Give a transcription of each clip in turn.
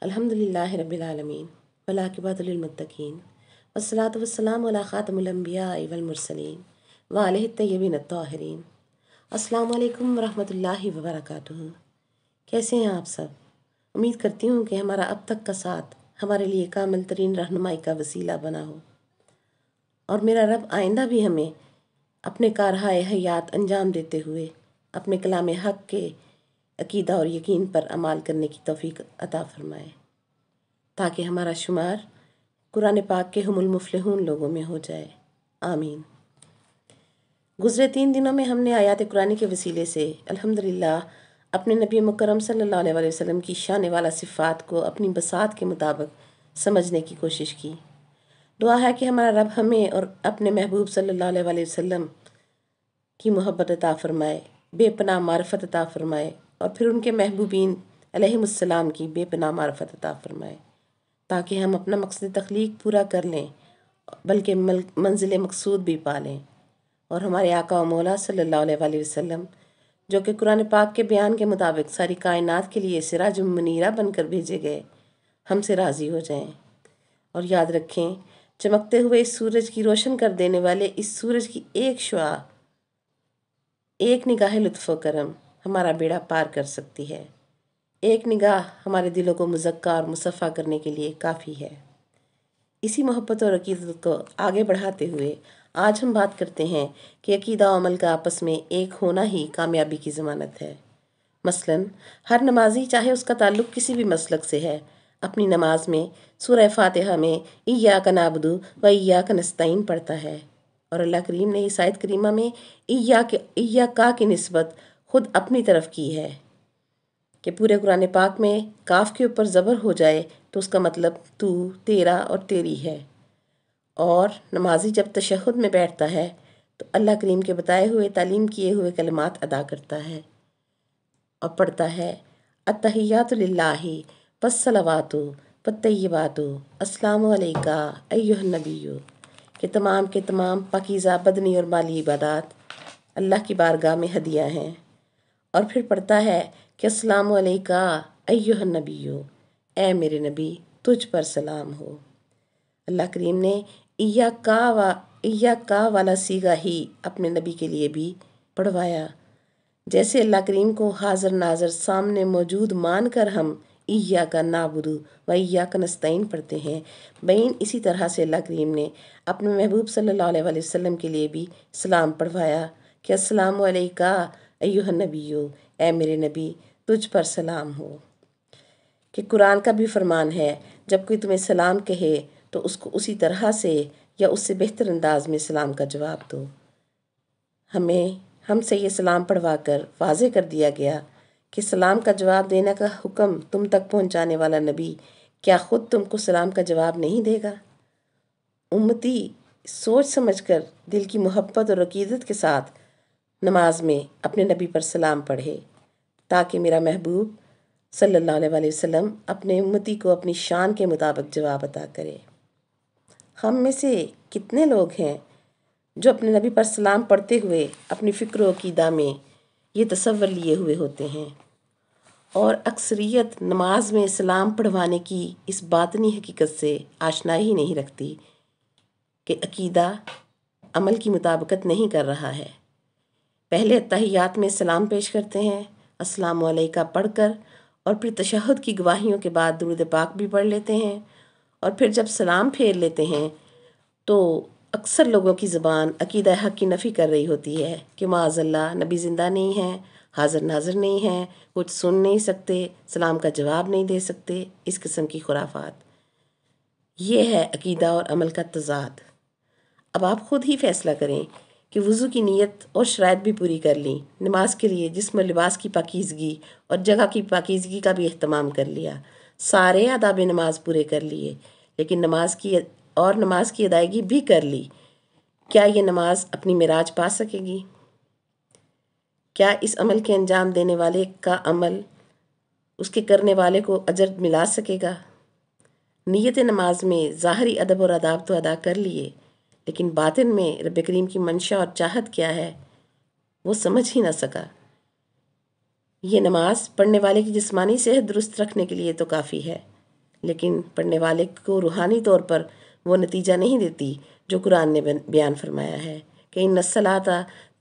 الحمدللہ رب العالمین والعاقبۃ للمتقین والصلاۃ والسلام علی خاتم الانبیاء والمرسلین وعلیہ الطیبین الطاہرین۔ السلام علیکم ورحمۃ اللہ وبرکاتہ۔ کیسے ہیں آپ سب؟ امید کرتی ہوں کہ ہمارا اب تک کا ساتھ ہمارے لیے کامل ترین رہنمائی کا وسیلہ بنا ہو، اور میرا رب آئندہ بھی ہمیں اپنے کارہائے حیات انجام دیتے ہوئے اپنے کلام حق کے عقیدہ اور یقین پر عمل کرنے کی توفیق عطا فرمائے، تاکہ ہمارا شمار قرآن پاک کے ہم المفلحون لوگوں میں ہو جائے، آمین۔ گزرے 3 دنوں میں ہم نے آیات قرآن کے وسیلے سے الحمدللہ اپنے نبی مکرم صلی اللہ علیہ وسلم کی شان والا صفات کو اپنی بساط کے مطابق سمجھنے کی کوشش کی۔ دعا ہے کہ ہمارا رب ہمیں اور اپنے محبوب صلی اللہ علیہ وسلم کی محبت عطا فرمائے، بے پناہ معرفت عطا فرمائے، اور پھر ان کے محبوبین علیہم السلام کی بے پناہ معرفت عطا فرمائے، تاکہ ہم اپنا مقصد تخلیق پورا کر لیں بلکہ منزل مقصود بھی پا لیں، اور ہمارے آقا و مولا صلی اللہ علیہ وسلم جو کہ قرآن پاک کے بیان کے مطابق ساری کائنات کے لیے سراج منیرہ بن کر بھیجے گئے، ہم سے راضی ہو جائیں۔ اور یاد رکھیں، چمکتے ہوئے اس سورج کی روشن کر دینے والے اس سورج کی ایک شعاع، ایک نگاہ لطف و کرم ہمارا بیڑا پار کر سکتی ہے، ایک نگاہ ہمارے دلوں کو مزکہ اور مصفح کرنے کے لیے کافی ہے۔ اسی محبت اور عقیدت کو آگے بڑھاتے ہوئے آج ہم بات کرتے ہیں کہ عقیدہ و عمل کا آپس میں ایک ہونا ہی کامیابی کی ضمانت ہے۔ مثلاً ہر نمازی، چاہے اس کا تعلق کسی بھی مسلک سے ہے، اپنی نماز میں سورہ فاتحہ میں ایاک نعبد و ایاک نستعین پڑھتا ہے، اور اللہ کریم نے اس آیت کریمہ میں ایاک کی نسبت خود اپنی طرف کی ہے کہ پورے قرآن پاک میں کاف کے اوپر زبر ہو جائے تو اس کا مطلب تو، تیرا اور تیری ہے۔ اور نمازی جب تشہد میں بیٹھتا ہے تو اللہ کریم کے بتائے ہوئے تعلیم کیے ہوئے کلمات ادا کرتا ہے اور پڑھتا ہے التحیات للہ والصلوات والطیبات السلام علیکہ ایھا النبی، کہ تمام کے تمام پاکیزہ بدنی اور مالی عبادات اللہ کی بارگاہ میں ہدیہ ہیں، اور پھر پڑھتا ہے کہ السلام علیکہ ایھا النبی، اے میرے نبی تجھ پر سلام ہو۔ اللہ کریم نے ایاک والا صیغہ ہی اپنے نبی کے لیے بھی پڑھوایا، جیسے اللہ کریم کو حاضر ناظر سامنے موجود مان کر ہم ایاک نعبد و ایاک نستعین پڑھتے ہیں، بین اسی طرح سے اللہ کریم نے اپنے محبوب صلی اللہ علیہ وسلم کے لیے بھی سلام پڑھوایا کہ السلام علیکہ ایھا النبی، اے میرے نبی تجھ پر سلام ہو۔ کہ قرآن کا بھی فرمان ہے، جب کوئی تمہیں سلام کہے تو اس کو اسی طرح سے یا اس سے بہتر انداز میں سلام کا جواب دو۔ ہم سے یہ سلام پڑھوا کر واضح کر دیا گیا کہ سلام کا جواب دینے کا حکم تم تک پہنچانے والا نبی کیا خود تم کو سلام کا جواب نہیں دے گا؟ امتی سوچ سمجھ کر دل کی محبت اور عقیدت کے ساتھ نماز میں اپنے نبی پر سلام پڑھے، تاکہ میرا محبوب صلی اللہ علیہ وسلم اپنے امتی کو اپنی شان کے مطابق جواب عطا کرے۔ ہم میں سے کتنے لوگ ہیں جو اپنے نبی پر سلام پڑھتے ہوئے اپنی فکر و عقیدہ میں یہ تصور لیے ہوئے ہوتے ہیں، اور اکثریت نماز میں سلام پڑھوانے کی اس باطنی حقیقت سے آشنائی ہی نہیں رکھتی کہ عقیدہ عمل کی مطابقت نہیں کر رہا ہے۔ پہلے اتحیات میں سلام پیش کرتے ہیں، السلام علیکہ پڑھ کر، اور پھر تشہد کی گواہیوں کے بعد درود پاک بھی پڑھ لیتے ہیں، اور پھر جب سلام پھیر لیتے ہیں تو اکثر لوگوں کی زبان عقیدہ حق کی نفی کر رہی ہوتی ہے کہ معاذ اللہ نبی زندہ نہیں ہیں، حاضر ناظر نہیں ہیں، کچھ سن نہیں سکتے، سلام کا جواب نہیں دے سکتے، اس قسم کی خرافات۔ یہ ہے عقیدہ اور عمل کا تضاد۔ اب آپ خود ہی فیصلہ کریں کہ وضو کی نیت اور شرائط بھی پوری کر لیں، نماز کے لیے جسم و لباس کی پاکیزگی اور جگہ کی پاکیزگی کا بھی اہتمام کر لیا، سارے آداب نماز پورے کر لیے، لیکن نماز کی ادائیگی بھی کر لی، کیا یہ نماز اپنی معراج پا سکے گی؟ کیا اس عمل کے انجام دینے والے کا عمل اس کے کرنے والے کو اجر ملا سکے گا؟ نیت نماز میں ظاہری ادب اور آداب تو ادا کر لیے، لیکن باطن میں رب کریم کی منشا اور چاہت کیا ہے وہ سمجھ ہی نہ سکا۔ یہ نماز پڑھنے والے کی جسمانی صحت درست رکھنے کے لیے تو کافی ہے، لیکن پڑھنے والے کو روحانی طور پر وہ نتیجہ نہیں دیتی جو قرآن نے بیان فرمایا ہے کہ ان الصلاۃ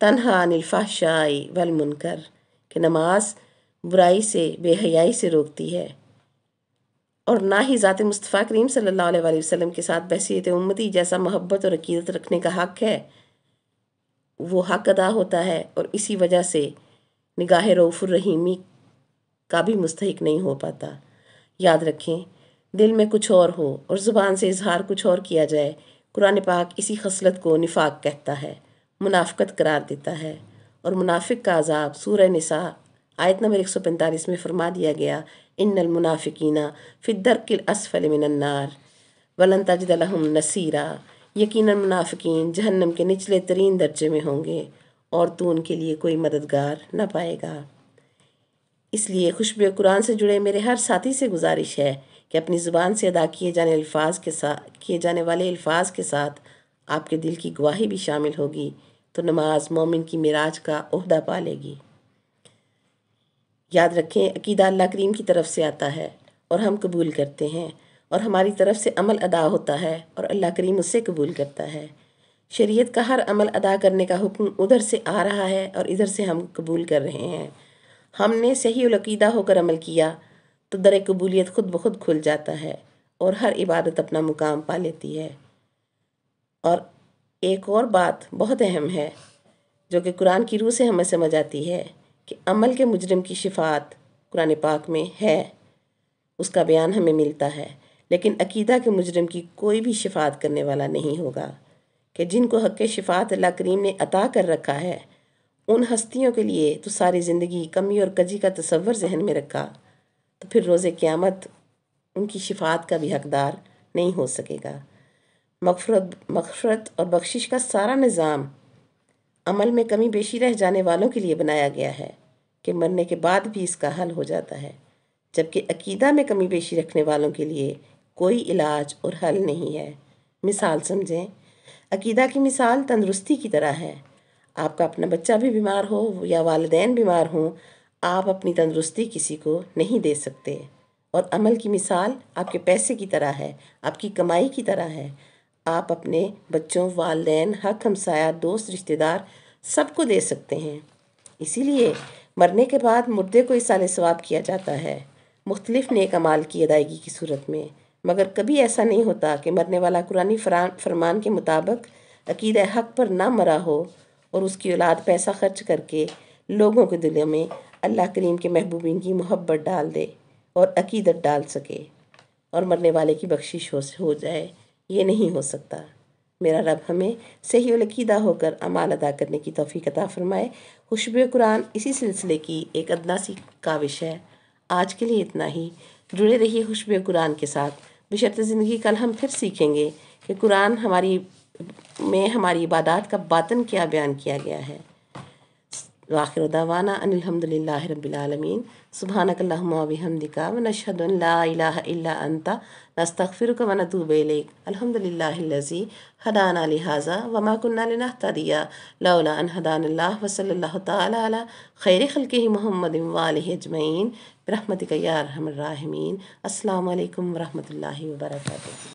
تنہا عن الفحشاء والمنکر، کہ نماز برائی سے، بے حیائی سے روکتی ہے، اور نہ ہی ذات مصطفیٰ کریم صلی اللہ علیہ وآلہ وسلم کے ساتھ بحیثیت امتی جیسا محبت اور عقیدت رکھنے کا حق ہے، وہ حق ادا ہوتا ہے، اور اسی وجہ سے نگاہ رؤوف الرحیمی کا بھی مستحق نہیں ہو پاتا۔ یاد رکھیں، دل میں کچھ اور ہو اور زبان سے اظہار کچھ اور کیا جائے، قرآن پاک اسی خصلت کو نفاق کہتا ہے، منافقت قرار دیتا ہے، اور منافق کا عذاب سورہ نساء آیت نمبر 145 میں فرما دیا گیا، ان المنافقین فی الدرک الاسفل من النار ولن تجد لہم نصیرا، یقیناً منافقین جہنم کے نچلے ترین درجے میں ہوں گے اور تو ان کے لیے کوئی مددگار نہ پائے گا۔ اس لیے خوشبو قرآن سے جڑے میرے ہر ساتھی سے گزارش ہے کہ اپنی زبان سے ادا کیے جانے والے الفاظ کے ساتھ آپ کے دل کی گواہی بھی شامل ہوگی تو نماز مومن کی معراج کا عہدہ پا لے گی۔ یاد رکھیں، عقیدہ اللہ کریم کی طرف سے آتا ہے اور ہم قبول کرتے ہیں، اور ہماری طرف سے عمل ادا ہوتا ہے اور اللہ کریم اس سے قبول کرتا ہے۔ شریعت کا ہر عمل ادا کرنے کا حکم ادھر سے آ رہا ہے اور ادھر سے ہم قبول کر رہے ہیں۔ ہم نے صحیح العقیدہ ہو کر عمل کیا تو در قبولیت خود بخود کھل جاتا ہے اور ہر عبادت اپنا مقام پا لیتی ہے۔ اور ایک اور بات بہت اہم ہے جو کہ قرآن کی روح سے ہمیں سمجھ آتی ہے کہ عمل کے مجرم کی شفاعت قرآن پاک میں ہے، اس کا بیان ہمیں ملتا ہے، لیکن عقیدہ کے مجرم کی کوئی بھی شفاعت کرنے والا نہیں ہوگا، کہ جن کو حق شفاعت اللہ کریم نے عطا کر رکھا ہے ان ہستیوں کے لیے تو ساری زندگی کمی اور کجی کا تصور ذہن میں رکھا، تو پھر روز قیامت ان کی شفاعت کا بھی حقدار نہیں ہو سکے گا۔ مغفرت اور بخشش کا سارا نظام عمل میں کمی بیشی رہ جانے والوں کے لیے بنایا گیا ہے کہ مرنے کے بعد بھی اس کا حل ہو جاتا ہے، جبکہ عقیدہ میں کمی بیشی رکھنے والوں کے لیے کوئی علاج اور حل نہیں ہے۔ مثال سمجھیں، عقیدہ کی مثال تندرستی کی طرح ہے۔ آپ کا اپنا بچہ بھی بیمار ہو یا والدین بیمار ہوں، آپ اپنی تندرستی کسی کو نہیں دے سکتے، اور عمل کی مثال آپ کے پیسے کی طرح ہے، آپ کی کمائی کی طرح ہے۔ آپ اپنے بچوں، والدین، حق ہمسایہ، دوست، رشتہ دار سب کو دے سکتے ہیں۔ اسی لیے مرنے کے بعد مردے کو ایصال ثواب کیا جاتا ہے، مختلف نیک اعمال کی ادائیگی کی صورت میں، مگر کبھی ایسا نہیں ہوتا کہ مرنے والا قرآنی فرمان کے مطابق عقیدہ حق پر نہ مرا ہو اور اس کی اولاد پیسہ خرچ کر کے لوگوں کے دلوں میں اللہ کریم کے محبوبین کی محبت ڈال دے اور عقیدت ڈال سکے اور مرنے والے کی بخشش ہو جائے۔ یہ نہیں ہو سکتا۔ میرا رب ہمیں صحیح العقیدہ ہو کر اعمال ادا کرنے کی توفیق عطا فرمائے۔ خوشبو قرآن اسی سلسلے کی ایک ادنا سی کاوش ہے۔ آج کے لیے اتنا ہی۔ جڑے رہیے خوشبو قرآن کے ساتھ بشرط زندگی۔ کل ہم پھر سیکھیں گے کہ قرآن میں ہماری عبادات کا باطن کیا بیان کیا گیا ہے۔ وآخر دعوانا ان الحمد للہ رب العالمین۔ سبحانک اللہم و بحمدک ونشہد ان لا الہ الا انت نستغفرک ونتوب الیک۔ الحمد للہ الذی ہدانا لہذا وما کنا لنہتدی لولا ان ہدانا اللہ، وصلی اللہ تعالی علی خیر خلقہ محمد وآلہ اجمعین برحمتک یا ارحم الراحمین۔ السلام علیکم ورحمۃ اللہ وبرکاتہ۔